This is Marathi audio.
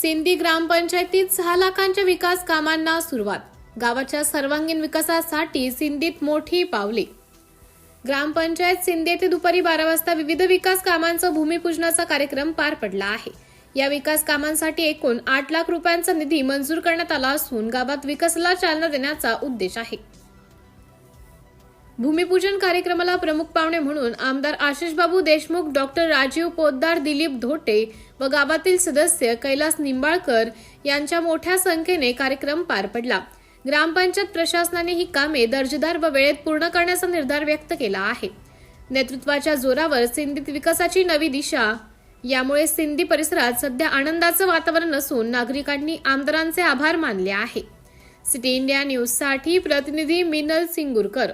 सिंदी ग्रामपंचायतीत 6 लाखांच्या विकास कामांना सुरुवात. गावाच्या सर्वांगीण विकासासाठी सिंदीत मोठी पावले. ग्रामपंचायत सिंदी येथे दुपारी 12 वाजता विविध विकास कामांचा भूमिपूजनाचा कार्यक्रम पार पडला आहे. या विकास कामांसाठी एकूण 8 लाख रुपयांचा निधी मंजूर करण्यात आला असून गावात विकासाला चालना देण्याचा उद्देश आहे. भूमिपूजन कार्यक्रमाला प्रमुख पाहुणे म्हणून आमदार आशिषबाबू देशमुख, डॉक्टर राजीव पोद्दार, दिलीप धोटे व गावातील सदस्य कैलास निंबाळकर यांच्या मोठ्या संख्येने कार्यक्रम पार पडला. ग्रामपंचायत प्रशासनाने ही कामे दर्जेदार व वेळेत पूर्ण करण्याचा निर्धार व्यक्त केला आहे. नेतृत्वाच्या जोरावर सिंदीत विकासाची नवी दिशा. यामुळे सिंदी परिसरात सध्या आनंदाचं वातावरण असून नागरिकांनी आमदारांचे आभार मानले आहे. सिटी इंडिया न्यूज साठी प्रतिनिधी मिनल सिंगुरकर.